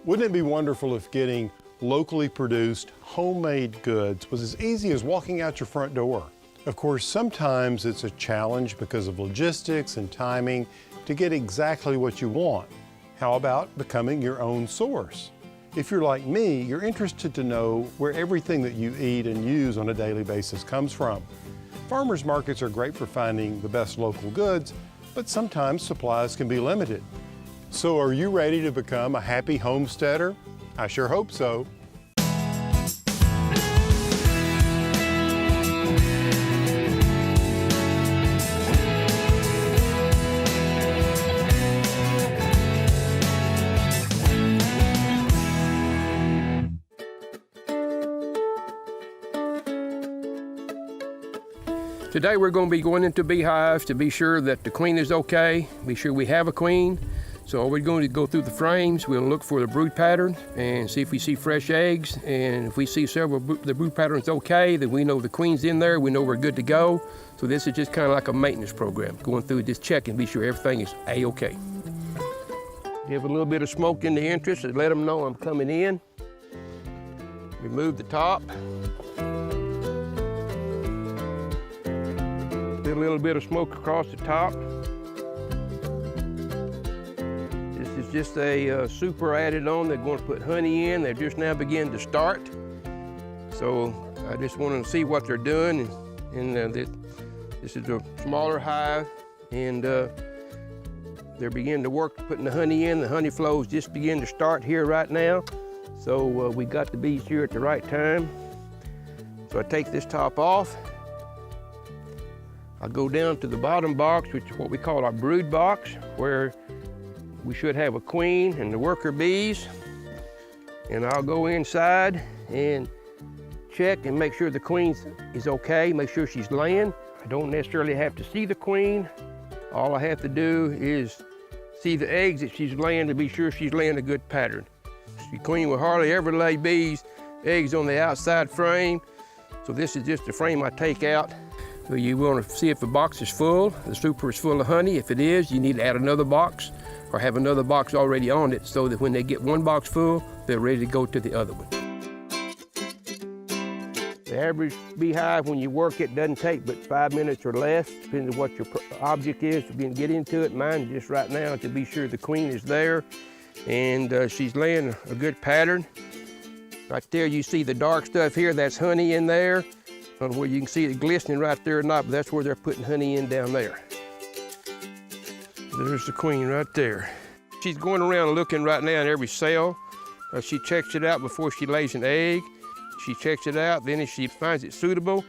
Wouldn't it be wonderful if getting locally produced, homemade goods was as easy as walking out your front door? Of course, sometimes it's a challenge because of logistics and timing to get exactly what you want. How about becoming your own source? If you're like me, you're interested to know where everything that you eat and use on a daily basis comes from. Farmers markets are great for finding the best local goods, but sometimes supplies can be limited. So are you ready to become a happy homesteader? I sure hope so. Today we're going to be going into beehives to be sure that the queen is okay, be sure we have a queen. So we're going to go through the frames, we'll look for the brood pattern and see if we see fresh eggs. And if we see the brood pattern's okay, then we know the queen's in there, we know we're good to go. So this is just kind of like a maintenance program, going through just checking, be sure everything is A-okay. Give a little bit of smoke in the entrance to let them know I'm coming in. Remove the top. A little bit of smoke across the top. This is just a super added on. They're going to put honey in. They're just now beginning to start. So I just want to see what they're doing. This is a smaller hive, and they're beginning to work putting the honey in. The honey flows just begin to start here right now. So we got the bees here at the right time. So I take this top off. I'll go down to the bottom box, which is what we call our brood box, where we should have a queen and the worker bees. And I'll go inside and check and make sure the queen is okay, make sure she's laying. I don't necessarily have to see the queen. All I have to do is see the eggs that she's laying to be sure she's laying a good pattern. The queen will hardly ever lay eggs on the outside frame. So this is just the frame I take out. So you want to see if the box is full, the super is full of honey. If it is, you need to add another box or have another box already on it so that when they get one box full, they're ready to go to the other one. The average beehive, when you work it, doesn't take but 5 minutes or less, depending on what your object is to get into it. Mine just right now to be sure the queen is there and she's laying a good pattern. Right there you see the dark stuff here, that's honey in there. I don't know where you can see it glistening right there or not, but that's where they're putting honey in down there. There's the queen right there. She's going around looking right now in every cell. She checks it out before she lays an egg. She checks it out, then if she finds it suitable,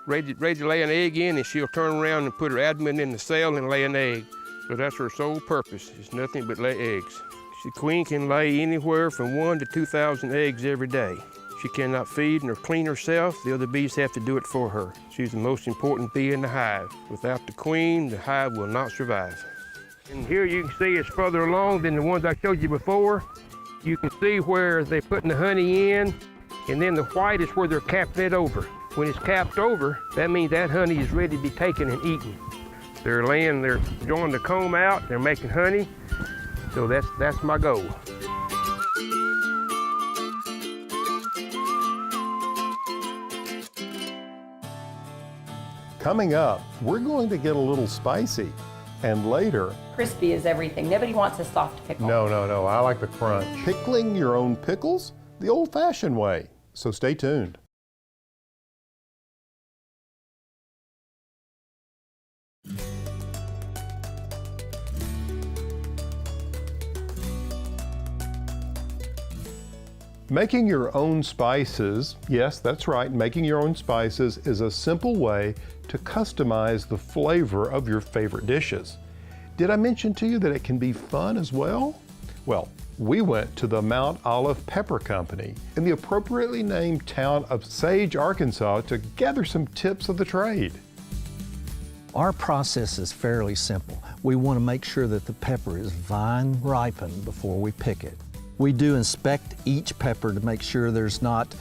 ready to lay an egg in, and she'll turn around and put her abdomen in the cell and lay an egg. So that's her sole purpose, it's nothing but lay eggs. The queen can lay anywhere from 1,000 to 2,000 eggs every day. She cannot feed nor clean herself. The other bees have to do it for her. She's the most important bee in the hive. Without the queen, the hive will not survive. And here you can see it's further along than the ones I showed you before. You can see where they're putting the honey in, and then the white is where they're capping it over. When it's capped over, that means that honey is ready to be taken and eaten. They're drawing the comb out, they're making honey. So that's my goal. Coming up, we're going to get a little spicy. And later... Crispy is everything. Nobody wants a soft pickle. No, I like the crunch. Pickling your own pickles the old-fashioned way. So stay tuned. Making your own spices, yes, that's right, making your own spices is a simple way to customize the flavor of your favorite dishes. Did I mention to you that it can be fun as well? Well, we went to the Mount Olive Pepper Company in the appropriately named town of Sage, Arkansas to gather some tips of the trade. Our process is fairly simple. We want to make sure that the pepper is vine ripened before we pick it. We do inspect each pepper to make sure there's not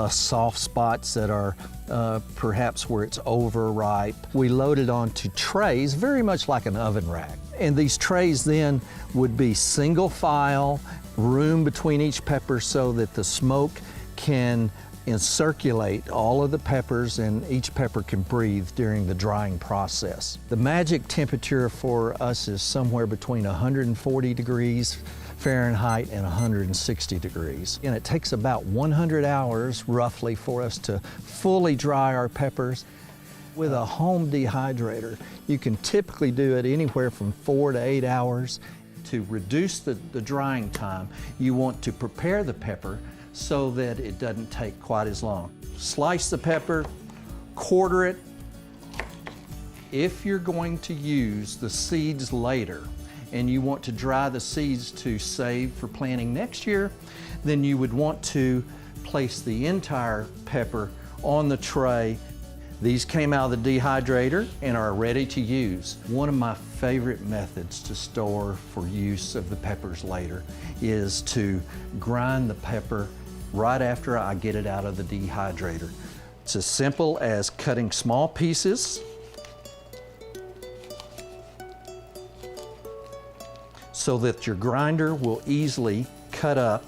soft spots that are perhaps where it's overripe. We load it onto trays, very much like an oven rack. And these trays then would be single file room between each pepper so that the smoke can circulate all of the peppers and each pepper can breathe during the drying process. The magic temperature for us is somewhere between 140 degrees Fahrenheit and 160 degrees. And it takes about 100 hours roughly for us to fully dry our peppers. With a home dehydrator, you can typically do it anywhere from 4 to 8 hours. To reduce the drying time, you want to prepare the pepper so that it doesn't take quite as long. Slice the pepper, quarter it. If you're going to use the seeds later and you want to dry the seeds to save for planting next year, then you would want to place the entire pepper on the tray. These came out of the dehydrator and are ready to use. One of my favorite methods to store for use of the peppers later is to grind the pepper right after I get it out of the dehydrator. It's as simple as cutting small pieces so that your grinder will easily cut up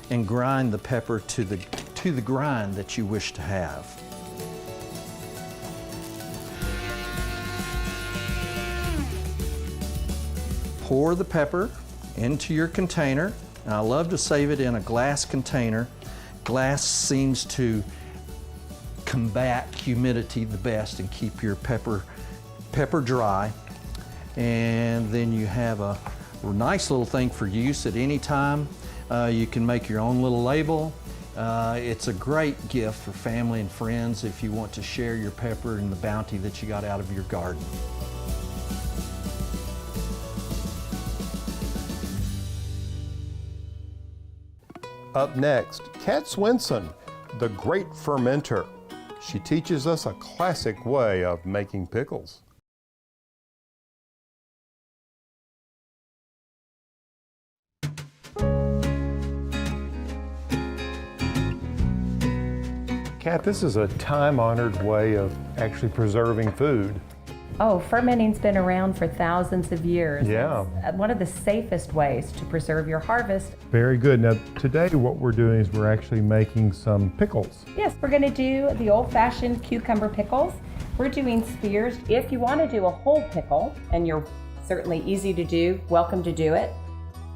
and grind the pepper to the grind that you wish to have. Pour the pepper into your container. And I love to save it in a glass container. Glass seems to combat humidity the best and keep your pepper dry. And then you have a nice little thing for use at any time. You can make your own little label. It's a great gift for family and friends if you want to share your pepper and the bounty that you got out of your garden. Up next, Kat Swinson, the great fermenter. She teaches us a classic way of making pickles. Kat, this is a time-honored way of actually preserving food. Oh, fermenting's been around for thousands of years. Yeah. It's one of the safest ways to preserve your harvest. Very good. Now, today what we're doing is we're actually making some pickles. Yes, we're going to do the old-fashioned cucumber pickles. We're doing spears. If you want to do a whole pickle, and you're certainly easy to do, welcome to do it,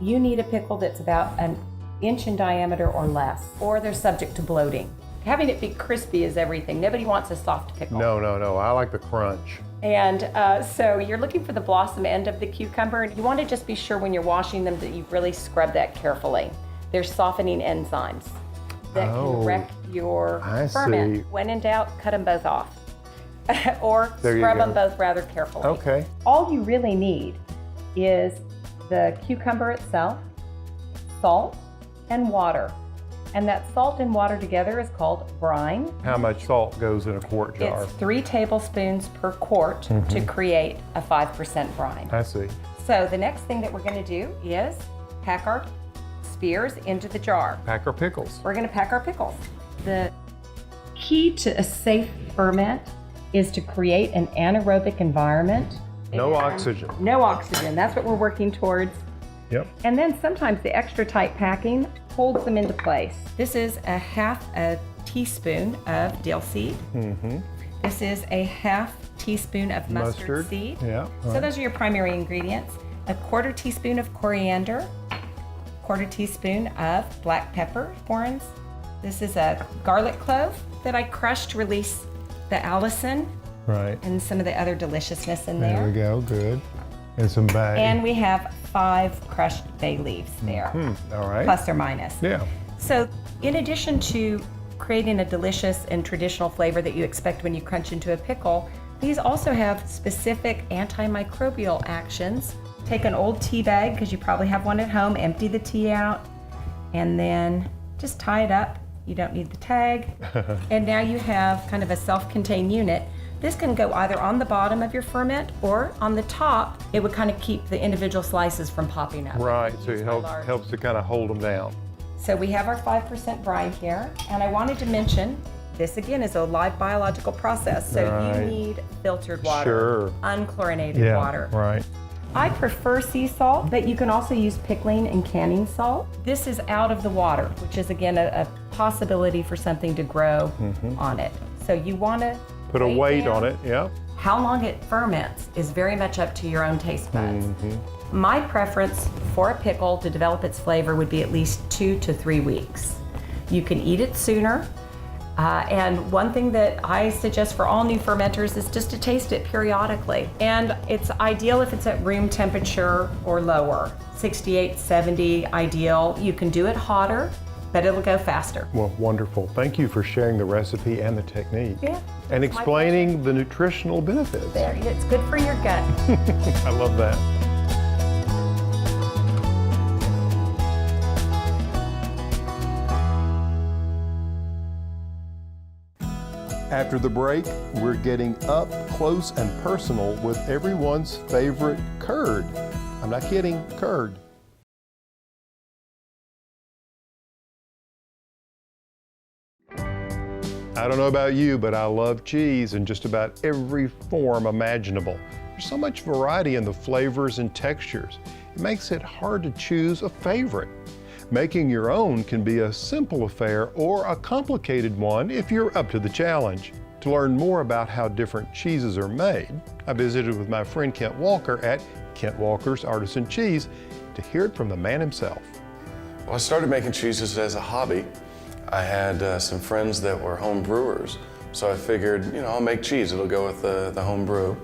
you need a pickle that's about an inch in diameter or less, or they're subject to bloating. Having it be crispy is everything. Nobody wants a soft pickle. No. I like the crunch. And so you're looking for the blossom end of the cucumber. You want to just be sure when you're washing them that you really scrub that carefully. There's softening enzymes that can wreck your ferment. See. When in doubt, cut them both off. Or scrub them both rather carefully. Okay. All you really need is the cucumber itself, salt, and water. And that salt and water together is called brine. How much salt goes in a quart jar? It's 3 tablespoons per quart to create a 5% brine. I see. So the next thing that we're going to do is pack our spears into the jar. Pack our pickles. We're going to pack our pickles. The key to a safe ferment is to create an anaerobic environment. No oxygen. No oxygen. That's what we're working towards. Yep. And then sometimes the extra tight packing holds them into place. This is a half a teaspoon of dill seed. This is a half teaspoon of mustard seed. Yeah. So those are your primary ingredients. A 1/4 teaspoon of coriander, 1/4 teaspoon of black peppercorns. This is a garlic clove that I crushed to release the allicin Right. and some of the other deliciousness in there. There we go. Good. And some bay. And we have 5 crushed bay leaves there, All right. plus or minus. Yeah. So in addition to creating a delicious and traditional flavor that you expect when you crunch into a pickle, these also have specific antimicrobial actions. Take an old tea bag, because you probably have one at home, empty the tea out, and then just tie it up. You don't need the tag. And now you have kind of a self-contained unit. This can go either on the bottom of your ferment or on the top. It would kind of keep the individual slices from popping up. Right. So it Use my large. helps to kind of hold them down. So we have our 5% brine here, and I wanted to mention, this again is a live biological process, so Right. you need filtered water, Sure. unchlorinated water. Right. I prefer sea salt, but you can also use pickling and canning salt. This is out of the water, which is again a possibility for something to grow on it. So you want to Put a weight on it, yeah. How long it ferments is very much up to your own taste buds. My preference for a pickle to develop its flavor would be at least 2 to 3 weeks. You can eat it sooner. And one thing that I suggest for all new fermenters is just to taste it periodically. And it's ideal if it's at room temperature or lower. 68, 70 ideal. You can do it hotter, but it'll go faster. Well, wonderful. Thank you for sharing the recipe and the technique. Yeah. And explaining the nutritional benefits. There, it's good for your gut. I love that. After the break, we're getting up close and personal with everyone's favorite curd. I'm not kidding, curd. I don't know about you, but I love cheese in just about every form imaginable. There's so much variety in the flavors and textures. It makes it hard to choose a favorite. Making your own can be a simple affair or a complicated one if you're up to the challenge. To learn more about how different cheeses are made, I visited with my friend Kent Walker at Kent Walker's Artisan Cheese to hear it from the man himself. Well, I started making cheeses as a hobby. I had some friends that were home brewers, so I figured, I'll make cheese. It'll go with the home brew.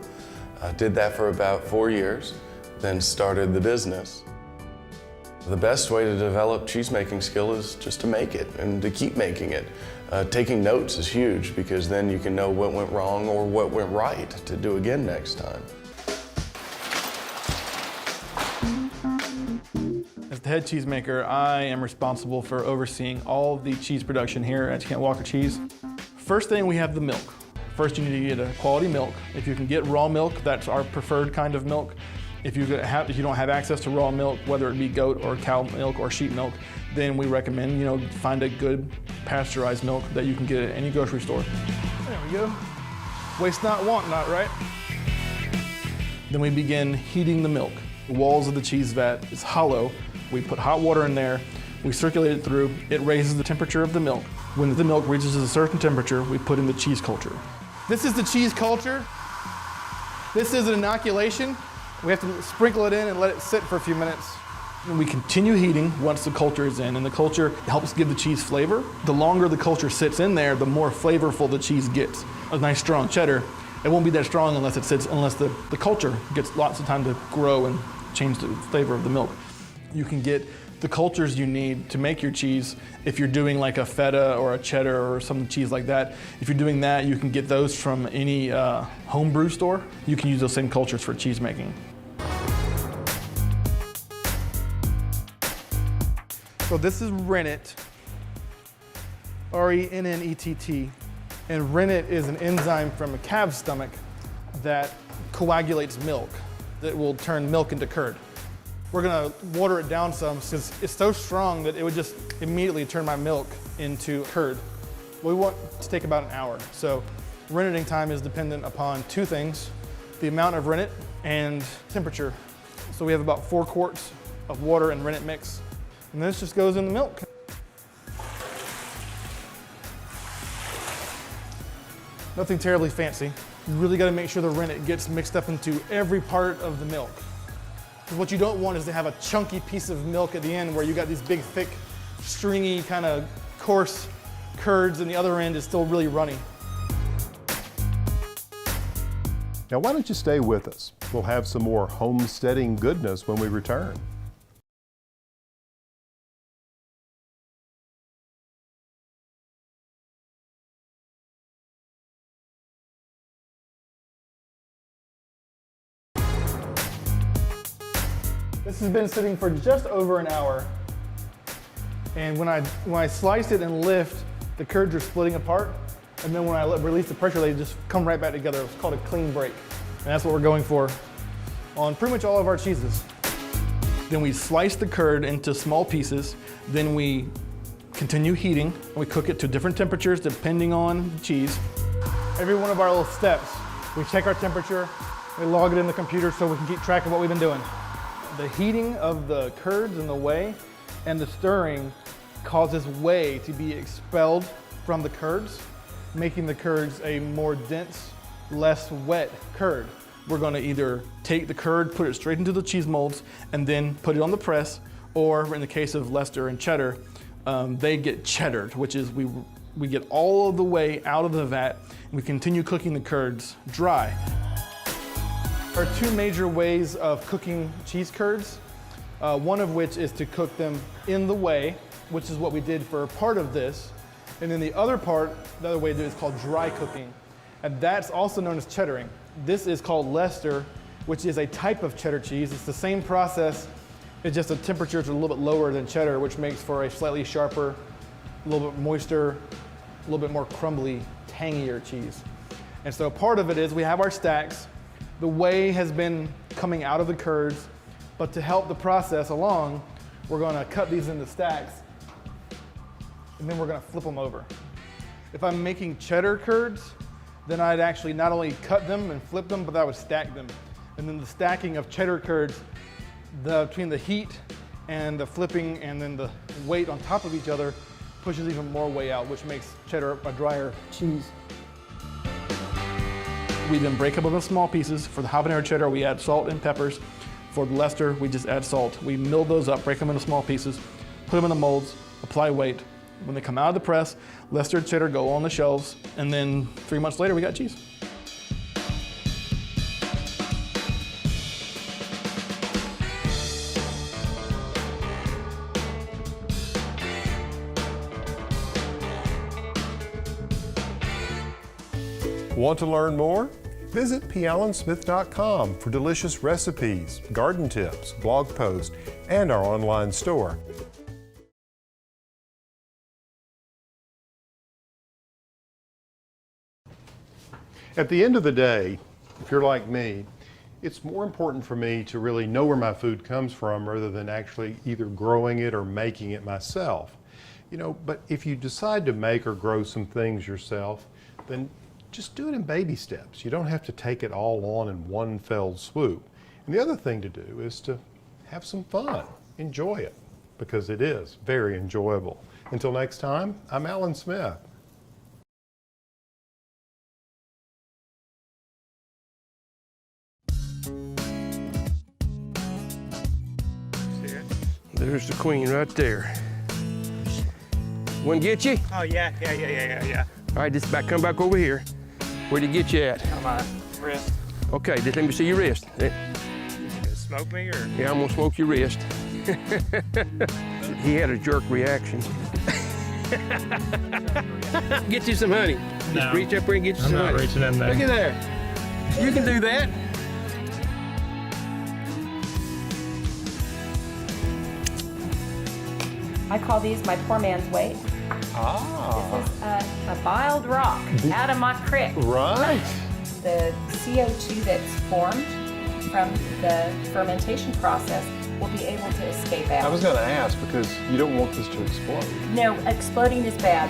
Did that for about 4 years, then started the business. The best way to develop cheese-making skill is just to make it and to keep making it. Taking notes is huge because then you can know what went wrong or what went right to do again next time. As the head cheesemaker, I am responsible for overseeing all of the cheese production here at Kent Walker Cheese. First thing, we have the milk. First, you need to get a quality milk. If you can get raw milk, that's our preferred kind of milk. If you don't have access to raw milk, whether it be goat or cow milk or sheep milk, then we recommend, find a good pasteurized milk that you can get at any grocery store. There we go. Waste not, want not, right? Then we begin heating the milk. The walls of the cheese vat is hollow. We put hot water in there, we circulate it through, it raises the temperature of the milk. When the milk reaches a certain temperature, we put in the cheese culture. This is the cheese culture. This is an inoculation. We have to sprinkle it in and let it sit for a few minutes. And we continue heating once the culture is in, and the culture helps give the cheese flavor. The longer the culture sits in there, the more flavorful the cheese gets. A nice strong cheddar, it won't be that strong unless the culture gets lots of time to grow and change the flavor of the milk. You can get the cultures you need to make your cheese if you're doing like a feta or a cheddar or some cheese like that. If you're doing that, you can get those from any home brew store. You can use those same cultures for cheese making. So this is rennet, R-E-N-N-E-T-T, and rennet is an enzyme from a calf's stomach that coagulates milk, that will turn milk into curd. We're gonna water it down some because it's so strong that it would just immediately turn my milk into curd. We want it to take about an hour. So renneting time is dependent upon two things, the amount of rennet and temperature. So we have about 4 quarts of water and rennet mix. And this just goes in the milk. Nothing terribly fancy. You really gotta make sure the rennet gets mixed up into every part of the milk. Because what you don't want is to have a chunky piece of milk at the end where you got these big, thick, stringy, kind of coarse curds, and the other end is still really runny. Now why don't you stay with us? We'll have some more homesteading goodness when we return. This has been sitting for just over an hour. And when I slice it and lift, the curds are splitting apart. And then when I release the pressure, they just come right back together. It's called a clean break. And that's what we're going for on pretty much all of our cheeses. Then we slice the curd into small pieces. Then we continue heating. We cook it to different temperatures depending on the cheese. Every one of our little steps, we check our temperature, We log it in the computer so we can keep track of what we've been doing. The heating of the curds in the whey and the stirring causes whey to be expelled from the curds, making the curds a more dense, less wet curd. We're going to either take the curd, put it straight into the cheese molds, and then put it on the press, or in the case of Leicester and Cheddar, they get cheddared, which is we get all of the whey out of the vat, and we continue cooking the curds dry. There are two major ways of cooking cheese curds, one of which is to cook them in the whey, which is what we did for part of this, and then the other way to do it is called dry cooking, and that's also known as cheddaring. This is called Leicester, which is a type of cheddar cheese. It's the same process, it's just the temperatures are a little bit lower than cheddar, which makes for a slightly sharper, a little bit moister, a little bit more crumbly, tangier cheese. And so part of it is we have our stacks. The whey has been coming out of the curds, but to help the process along, we're going to cut these into stacks, and then we're going to flip them over. If I'm making cheddar curds, then I'd actually not only cut them and flip them, but I would stack them. And then the stacking of cheddar curds, between the heat and the flipping and then the weight on top of each other, pushes even more whey out, which makes cheddar a drier cheese. We then break them into small pieces. For the habanero cheddar, we add salt and peppers. For the Leicester, we just add salt. We mill those up, break them into small pieces, put them in the molds, apply weight. When they come out of the press, Leicester and cheddar go on the shelves, and then 3 months later, we got cheese. Want to learn more? Visit PAllenSmith.com for delicious recipes, garden tips, blog posts, and our online store. At the end of the day, if you're like me, it's more important for me to really know where my food comes from rather than actually either growing it or making it myself. But if you decide to make or grow some things yourself, then just do it in baby steps. You don't have to take it all on in one fell swoop. And the other thing to do is to have some fun. Enjoy it, because it is very enjoyable. Until next time, I'm Allen Smith. There's the queen right there. One get you? Oh, yeah. All right, just come back over here. Where'd he get you at? On my wrist. Okay, just let me see your wrist. You gonna smoke me or? Yeah, I'm gonna smoke your wrist. He had a jerk reaction. Get you some honey. No. Just reach up here and get you some honey. I'm not reaching in there. Look at there. You can do that. I call these my poor man's whey. This is a biled rock out of my creek. Right. The CO2 that's formed from the fermentation process will be able to escape out. I was going to ask, because you don't want this to explode. No, exploding is bad.